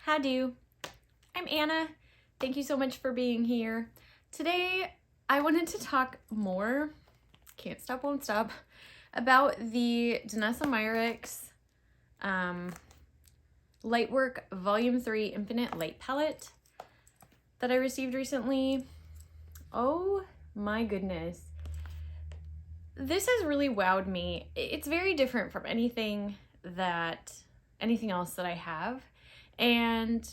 Howdo, I'm Anna. Thank you so much for being here. Today, I wanted to talk more, can't stop, won't stop, about the Danessa Myricks Lightwork Volume 3 Infinite Light Palette that I received recently. Oh my goodness. This has really wowed me. It's very different from anything else that I have. And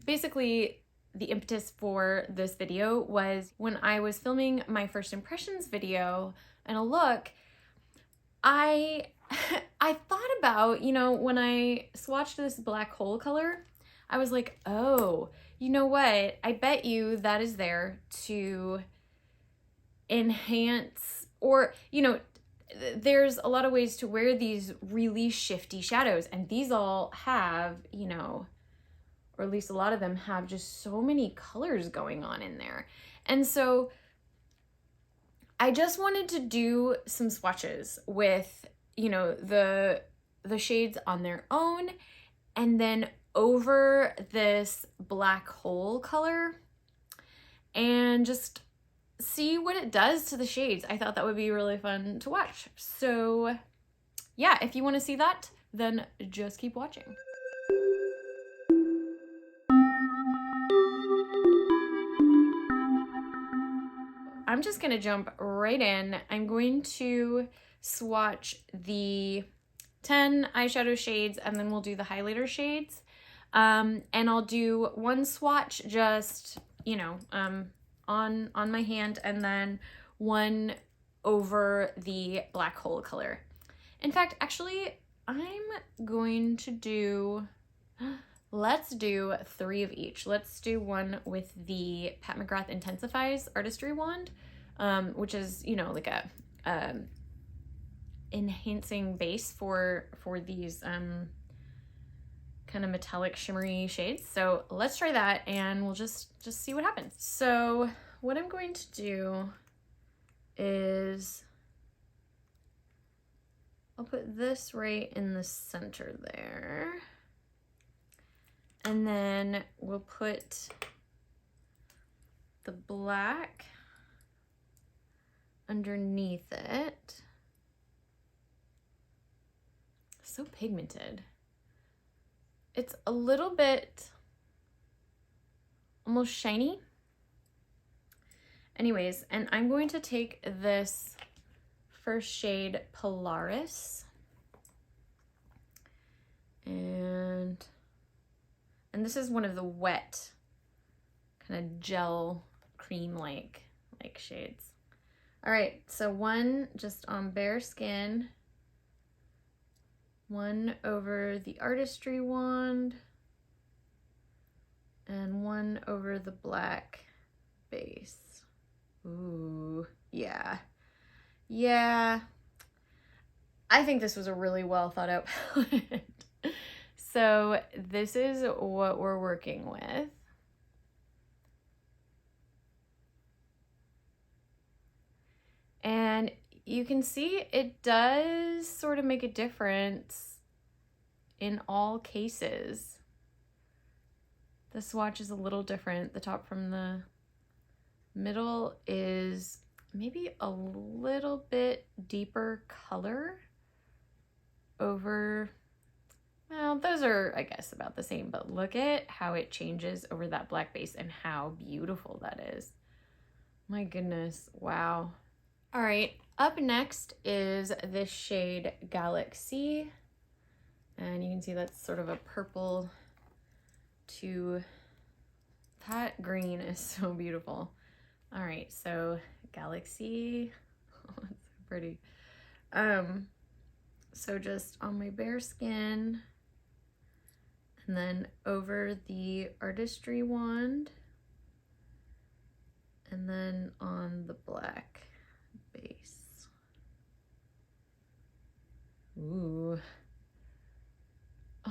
basically the impetus for this video was when I was filming my first impressions video and a look, I thought about, when I swatched this black hole color, I was like, oh, you know what? I bet you that is there to enhance, or, there's a lot of ways to wear these really shifty shadows, and these all have, or at least a lot of them have just so many colors going on in there. And so I just wanted to do some swatches with, the shades on their own, and then over this black hole color, and just see what it does to the shades. I thought that would be really fun to watch. So yeah, if you want to see that, then just keep watching. I'm just gonna jump right in. I'm going to swatch the 10 eyeshadow shades, and then we'll do the highlighter shades. And I'll do one swatch just, on my hand, and then one over the black hole color. In fact, actually, I'm going to do, let's do 3 of each. Let's do one with the Pat McGrath Intensifies Artistry Wand, which is, like a enhancing base for these kind of metallic shimmery shades. So let's try that, and we'll just see what happens. So what I'm going to do is I'll put this right in the center there, and then we'll put the black underneath it. So pigmented. It's a little bit almost shiny. Anyways, and I'm going to take this first shade, Polaris, and this is one of the wet kind of gel cream-like shades. All right, so one just on bare skin, one over the Artistry Wand, and one over the black base. Ooh, yeah. Yeah. I think this was a really well thought out palette. So this is what we're working with. And you can see it does sort of make a difference in all cases. The swatch is a little different. The top from the middle is maybe a little bit deeper color over, well, those are, I guess, about the same, but look at how it changes over that black base and how beautiful that is. My goodness, wow. All right, up next is this shade Galaxy, and you can see that's sort of a purple to, that green is so beautiful. All right, so Galaxy, oh, it's so pretty. So just on my bare skin, and then over the Artistry Wand, and then on the black base. Ooh.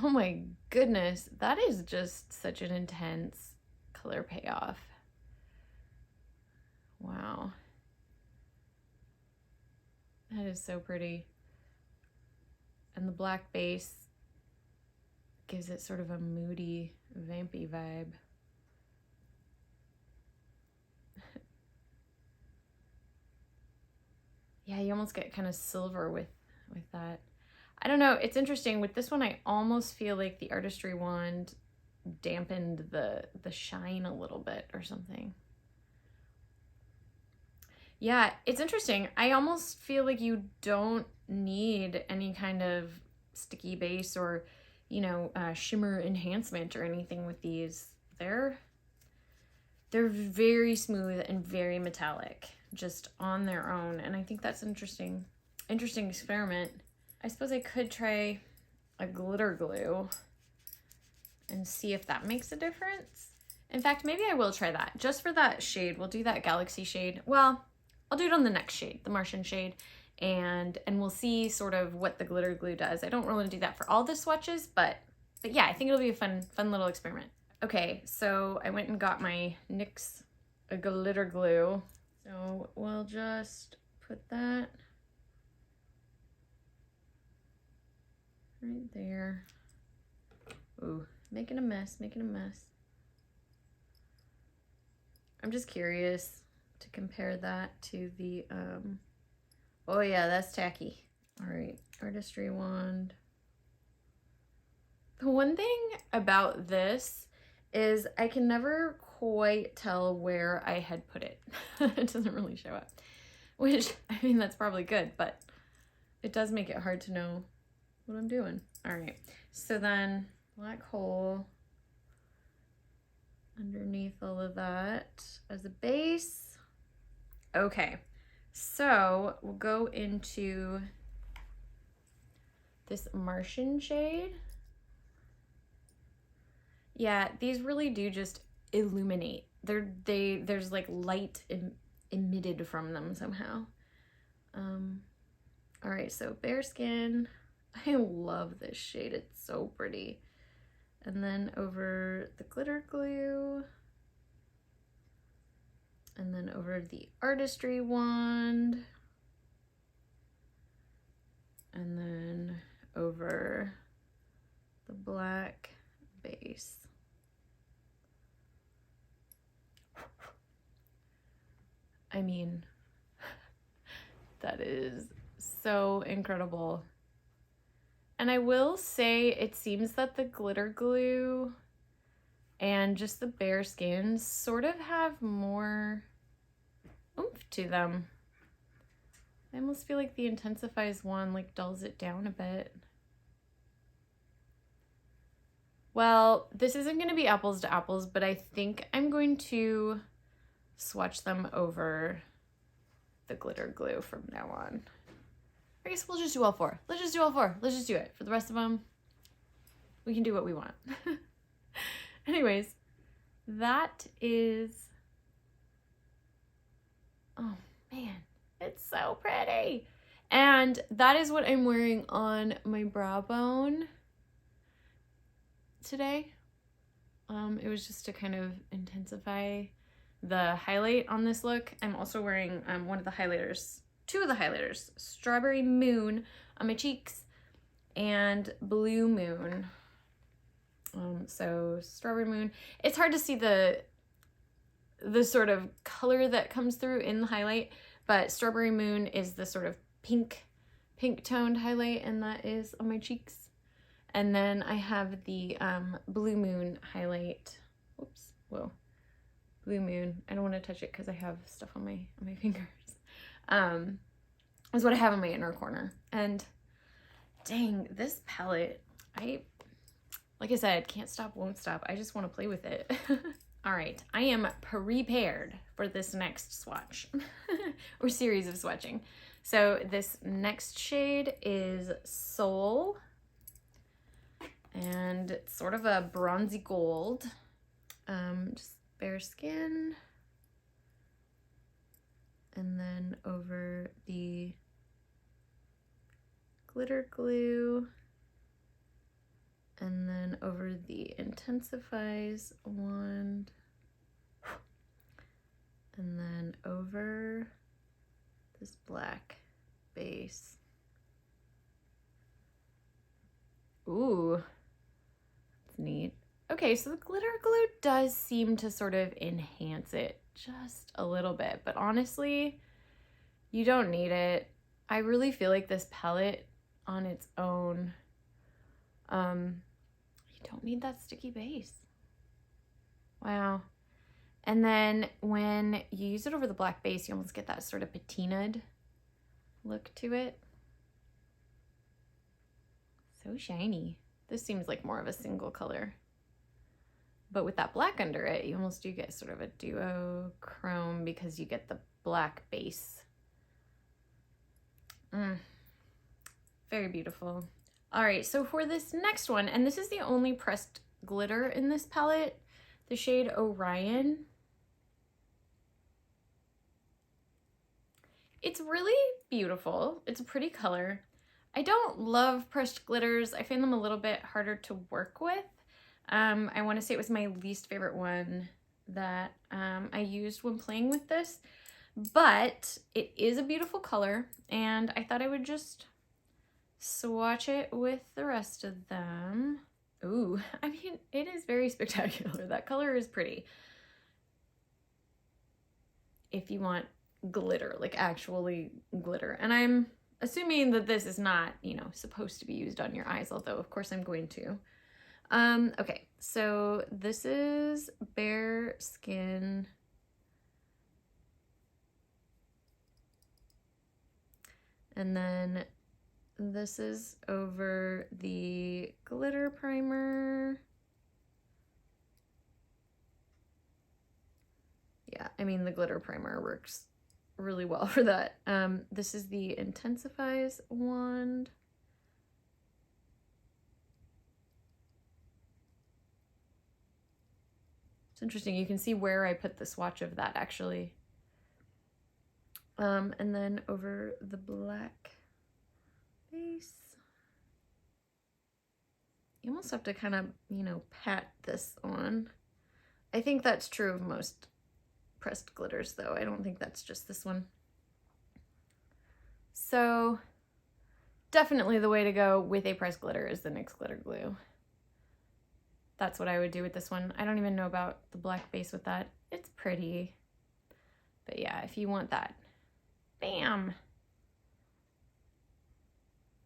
Oh my goodness, that is just such an intense color payoff. Wow. That is so pretty. And the black base gives it sort of a moody, vampy vibe. Yeah, you almost get kind of silver with that. I don't know, it's interesting. With this one, I almost feel like the Artistry wand dampened the shine a little bit or something. Yeah, it's interesting. I almost feel like you don't need any kind of sticky base or, you know, shimmer enhancement or anything with these. They're very smooth and very metallic just on their own, and I think that's interesting experiment. I suppose I could try a glitter glue and see if that makes a difference. In fact, maybe I will try that just for that shade. We'll do that Galaxy shade. Well, I'll do it on the next shade, the Martian shade, and we'll see sort of what the glitter glue does. I don't really want to do that for all the swatches, but yeah, I think it'll be a fun little experiment. Okay, so I went and got my NYX glitter glue. So we'll just put that right there. Ooh, making a mess. I'm just curious to compare that to the, oh yeah, that's tacky. All right, Artistry wand. The one thing about this is I can never quite tell where I had put it. It doesn't really show up, which, I mean, that's probably good, but it does make it hard to know what I'm doing. All right, so then black hole underneath all of that as a base. Okay, so we'll go into this Martian shade. Yeah, these really do just illuminate. There's like light emitted from them somehow. All right, so Bare Skin. I love this shade. It's so pretty. And then over the glitter glue. And then over the Artistry wand. And then over the black base. I mean, that is so incredible. And I will say it seems that the glitter glue and just the Bare Skin sort of have more oomph to them. I almost feel like the Intensifies one like dulls it down a bit. Well, this isn't going to be apples to apples, but I think I'm going to swatch them over the glitter glue from now on. I guess we'll just do all four. Let's just do all four. Let's just do it. For the rest of them, we can do what we want. Anyways, that is, oh man, it's so pretty. And that is what I'm wearing on my brow bone today. It was just to kind of intensify the highlight on this look. I'm also wearing one of the highlighters, two of the highlighters, Strawberry Moon on my cheeks and Blue Moon. So Strawberry Moon, it's hard to see the sort of color that comes through in the highlight, but Strawberry Moon is the sort of pink toned highlight, and that is on my cheeks. And then I have the Blue Moon highlight. Oops, whoa. Blue Moon. I don't want to touch it because I have stuff on my fingers. Is what I have in my inner corner. And dang, this palette, like I said, can't stop, won't stop. I just want to play with it. All right, I am prepared for this next swatch or series of swatching. So this next shade is Soul, and it's sort of a bronzy gold. Just Bare Skin, and then over the glitter glue, and then over the Intensifies wand, and then over this black base. Ooh, neat. Okay, so the glitter glue does seem to sort of enhance it just a little bit, but honestly, you don't need it. I really feel like this palette on its own, you don't need that sticky base. Wow. And then when you use it over the black base, you almost get that sort of patinaed look to it. So shiny. This seems like more of a single color. But with that black under it, you almost do get sort of a duochrome because you get the black base. Very beautiful. All right, so for this next one, and this is the only pressed glitter in this palette, the shade Orion. It's really beautiful. It's a pretty color. I don't love pressed glitters. I find them a little bit harder to work with. I want to say it was my least favorite one that I used when playing with this, but it is a beautiful color, and I thought I would just swatch it with the rest of them. Ooh, I mean, it is very spectacular. That color is pretty. If you want glitter, like actually glitter. And I'm assuming that this is not, you know, supposed to be used on your eyes, although of course I'm going to. Okay, so this is Bare Skin. And then this is over the glitter primer. Yeah, I mean, the glitter primer works really well for that. This is the Intensifies wand. It's interesting, you can see where I put the swatch of that actually. And then over the black base, you almost have to kind of, you know, pat this on. I think that's true of most pressed glitters though. I don't think that's just this one. So definitely the way to go with a pressed glitter is the NYX glitter glue. That's what I would do with this one. I don't even know about the black base with that. It's pretty. But yeah, if you want that, bam.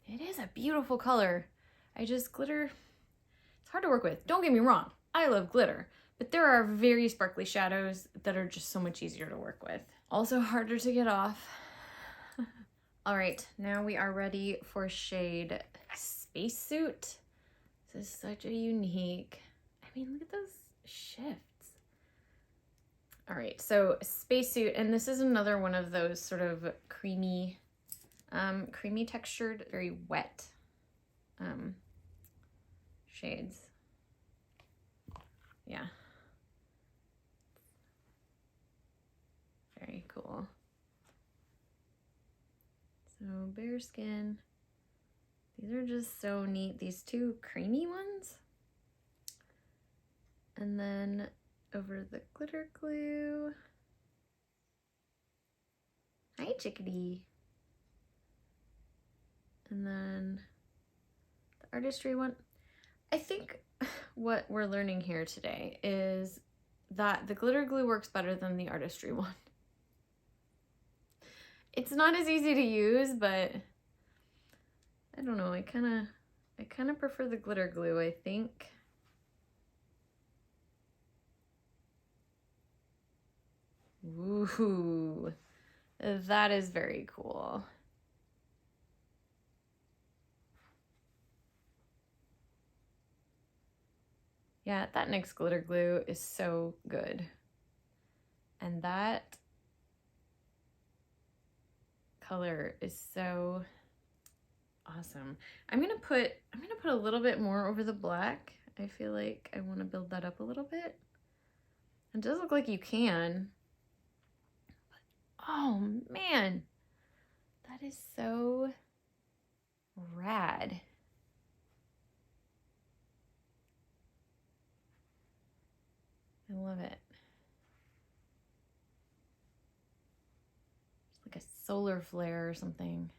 It is a beautiful color. Glitter, it's hard to work with. Don't get me wrong, I love glitter, but there are very sparkly shadows that are just so much easier to work with. Also harder to get off. All right, now we are ready for shade Spacesuit. This is such a unique, I mean, look at those shifts. All right, so Spacesuit, and this is another one of those sort of creamy textured, very wet shades. Yeah. Very cool. So Bare Skin. These are just so neat. These two creamy ones. And then over the glitter glue. Hi, chickadee. And then the artistry one. I think what we're learning here today is that the glitter glue works better than the artistry one. It's not as easy to use, but I don't know, I kind of prefer the glitter glue, I think. Ooh, that is very cool. Yeah, that NYX glitter glue is so good. And that color is so awesome. I'm gonna put a little bit more over the black. I feel like I want to build that up a little bit. It does look like you can. But, oh man, that is so rad. I love it. It's like a solar flare or something.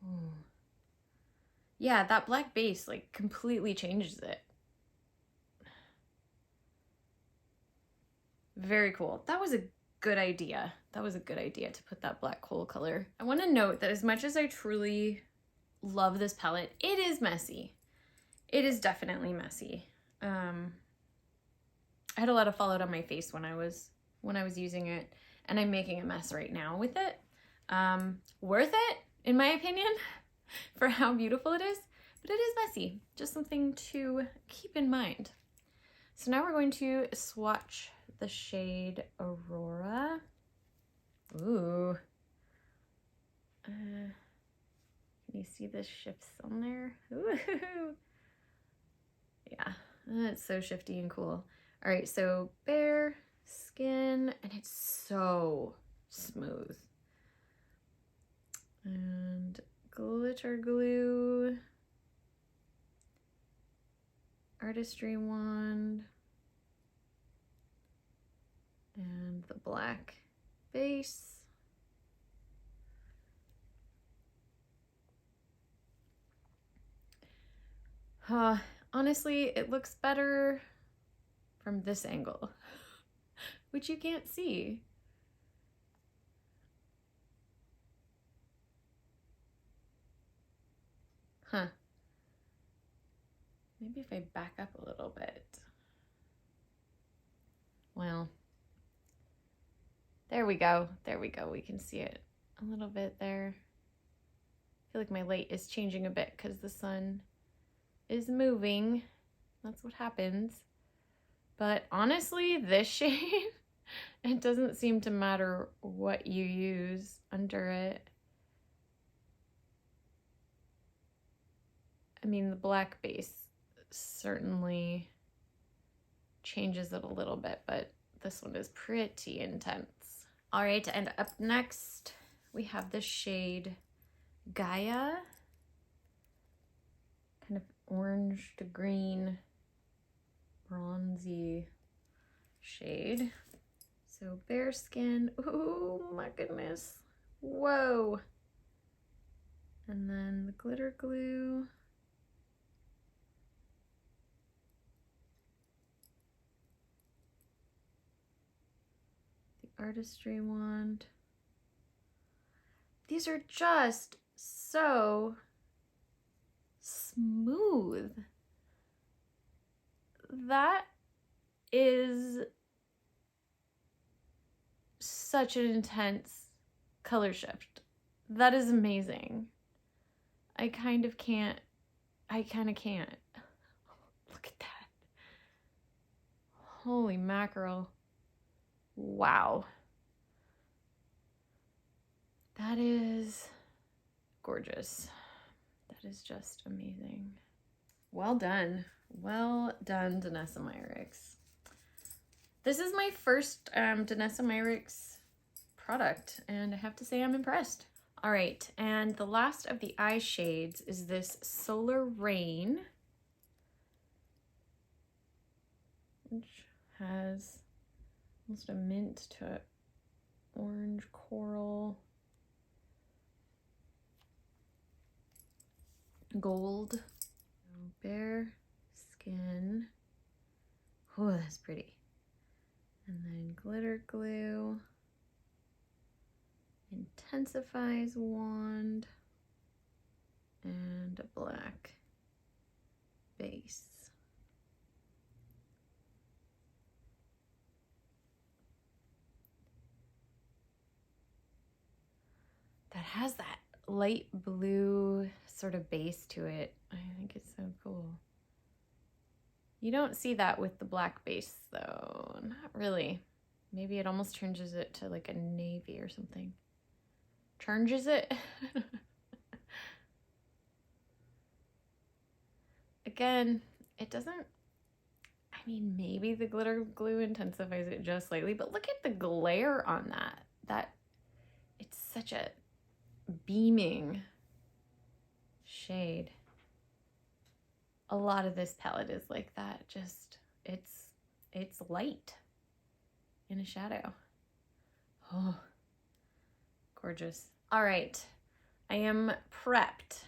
Ooh. Yeah, that black base like completely changes it. Very cool. That was a good idea. That was a good idea to put that black coal color. I want to note that as much as I truly love this palette, it is messy. It is definitely messy. I had a lot of fallout on my face when I was using it, and I'm making a mess right now with it. Worth it, in my opinion, for how beautiful it is, but it is messy. Just something to keep in mind. So now we're going to swatch the shade Aurora. Ooh. Can you see the shifts on there? Ooh. Yeah, it's so shifty and cool. All right, so bare skin, and it's so smooth. And glitter glue. Artistry wand. And the black base. Honestly, it looks better from this angle, which you can't see. Huh. Maybe if I back up a little bit. Well, there we go. There we go. We can see it a little bit there. I feel like my light is changing a bit because the sun is moving. That's what happens. But honestly, this shade, it doesn't seem to matter what you use under it. I mean, the black base certainly changes it a little bit, but this one is pretty intense. All right, and up next, we have the shade Gaia. Kind of orange to green, bronzy shade. So bare skin. Oh my goodness. Whoa. And then the glitter glue. The artistry wand. These are just so smooth. That is such an intense color shift. That is amazing. I kind of can't. Look at that. Holy mackerel. Wow. That is gorgeous. That is just amazing. Well done. Well done, Danessa Myricks. This is my first Danessa Myricks product, and I have to say I'm impressed. All right, and the last of the eye shades is this Solar Rain, which has almost a mint to orange coral. Gold. Bare skin. Oh, that's pretty. And then glitter glue. Intensifies wand. And a black base. That has that light blue sort of base to it. I think it's so cool. You don't see that with the black base though. Not really. Maybe it almost changes it to like a navy or something. Changes it? Again, it doesn't, I mean, maybe the glitter glue intensifies it just slightly, but look at the glare on that. It's such a beaming shade. A lot of this palette is like that. Just it's light in a shadow. Oh, gorgeous. All right, I am prepped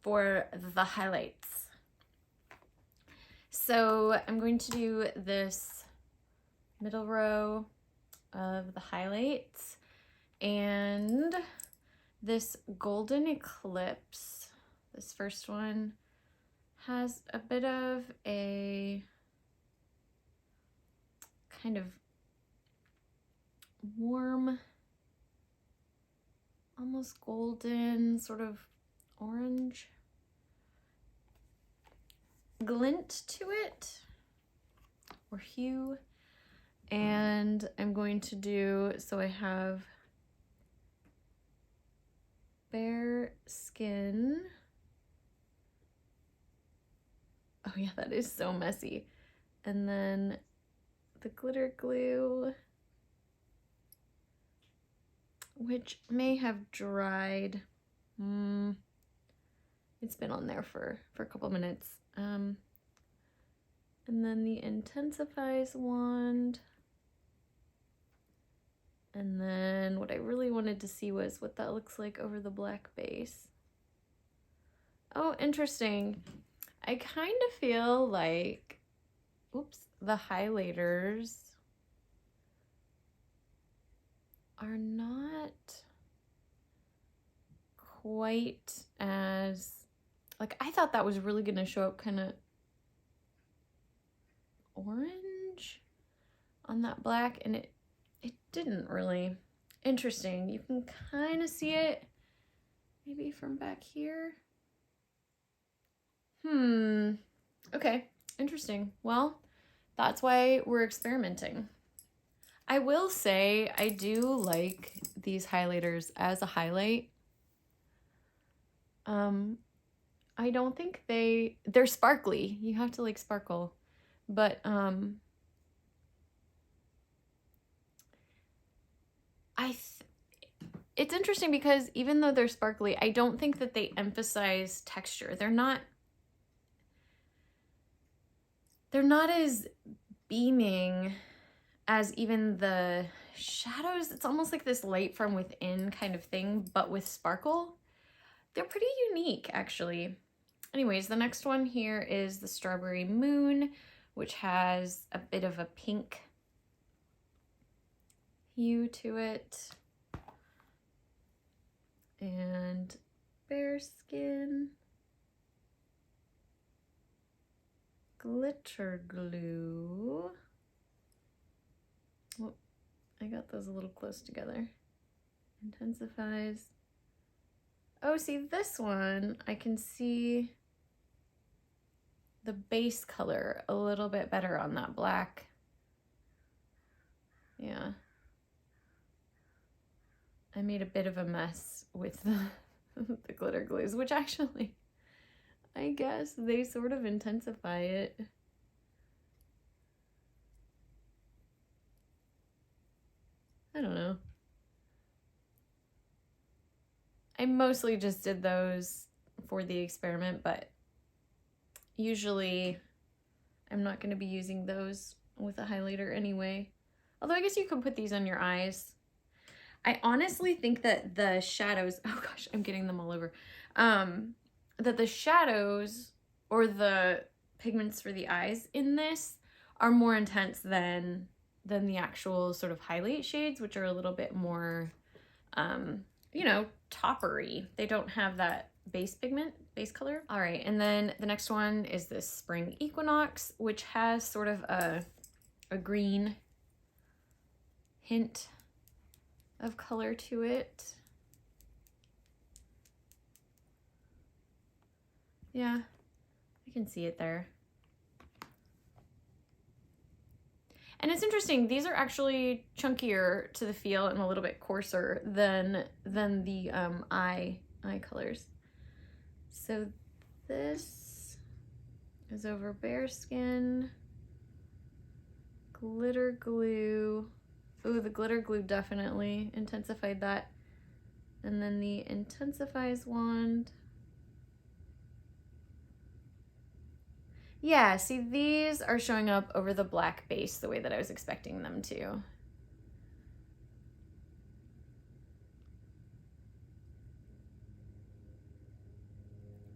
for the highlights. So I'm going to do this middle row of the highlights. And this Golden Eclipse, this first one, has a bit of a kind of warm, almost golden, sort of orange glint to it, or hue. And I'm going to do, so I have Bare Skin. Oh yeah, that is so messy. And then the glitter glue, which may have dried. It's been on there for a couple minutes. And then the Intensifies wand. And then what I really wanted to see was what that looks like over the black base. Oh, interesting. I kind of feel like, oops, the highlighters are not quite as, like, I thought that was really gonna show up kind of orange on that black, and it didn't really. Interesting. You can kind of see it maybe from back here. Okay, interesting. Well, that's why we're experimenting. I will say I do like these highlighters as a highlight. I don't think they're sparkly. You have to like sparkle, but it's interesting because even though they're sparkly, I don't think that they emphasize texture. They're not as beaming as even the shadows. It's almost like this light from within kind of thing, but with sparkle. They're pretty unique, actually. Anyways, the next one here is the Strawberry Moon, which has a bit of a pink hue to it. And Bare Skin, glitter glue. Oh, I got those a little close together. Intensifies. Oh, see this one, I can see the base color a little bit better on that black. Yeah. I made a bit of a mess with the glitter glues, which actually, I guess they sort of intensify it. I don't know. I mostly just did those for the experiment, but usually I'm not going to be using those with a highlighter anyway. Although I guess you can put these on your eyes. I honestly think that the shadows, oh gosh, I'm getting them all over, that the shadows or the pigments for the eyes in this are more intense than the actual sort of highlight shades, which are a little bit more, you know, toppery. They don't have that base pigment, base color. All right, and then the next one is this Spring Equinox, which has sort of a green hint of color to it. Yeah, I can see it there. And it's interesting, these are actually chunkier to the feel and a little bit coarser than the eye colors. So this is over Bare Skin, glitter glue. Ooh, the glitter glue definitely intensified that. And then the Intensifies wand. Yeah, see, these are showing up over the black base the way that I was expecting them to.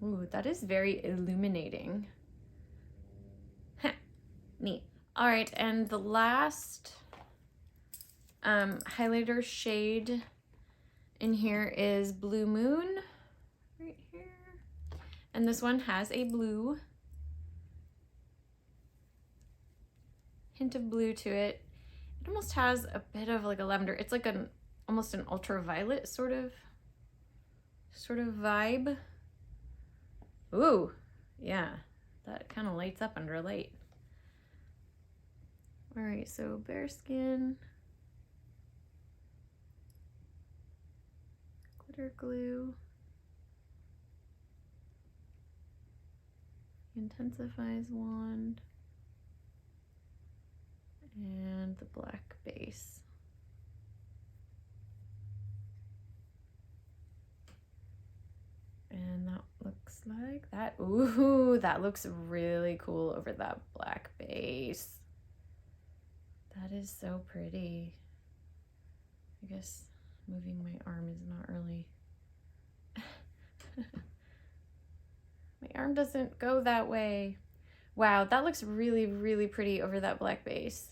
Ooh, that is very illuminating. Neat. All right, and the last highlighter shade in here is Blue Moon, right here. And this one has a blue, hint of blue to it. It almost has a bit of like a lavender. It's like almost an ultraviolet sort of vibe. Ooh, yeah, that kind of lights up under light. All right, so bare skin, glitter glue, intensifies wand, and the black base. And that looks like that. Ooh, that looks really cool over that black base. That is so pretty. I guess moving my arm is not really... My arm doesn't go that way. Wow, that looks really, really pretty over that black base.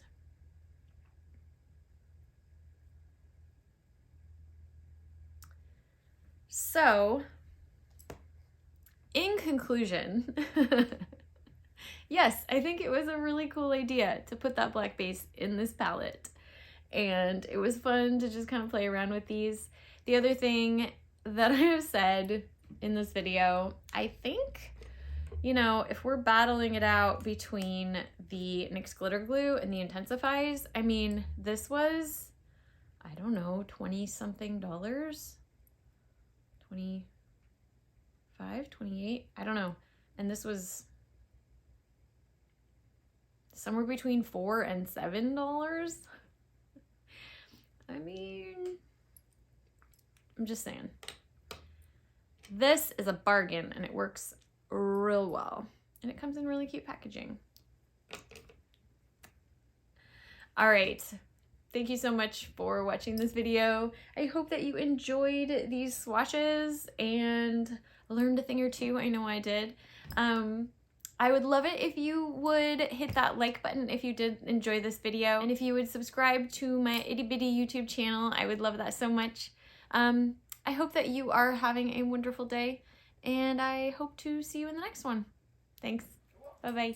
So, in conclusion, yes, I think it was a really cool idea to put that black base in this palette. And it was fun to just kind of play around with these. The other thing that I have said in this video, I think, you know, if we're battling it out between the NYX glitter glue and the intensifies, I mean, this was, I don't know, 20 something dollars, 25, 28, I don't know. And this was somewhere between $4 and $7. I mean, I'm just saying. This is a bargain and it works real well. And it comes in really cute packaging. All right. Thank you so much for watching this video. I hope that you enjoyed these swatches and learned a thing or two. I know I did. I would love it if you would hit that like button if you did enjoy this video. And if you would subscribe to my itty bitty YouTube channel, I would love that so much. I hope that you are having a wonderful day and I hope to see you in the next one. Thanks. Bye-bye.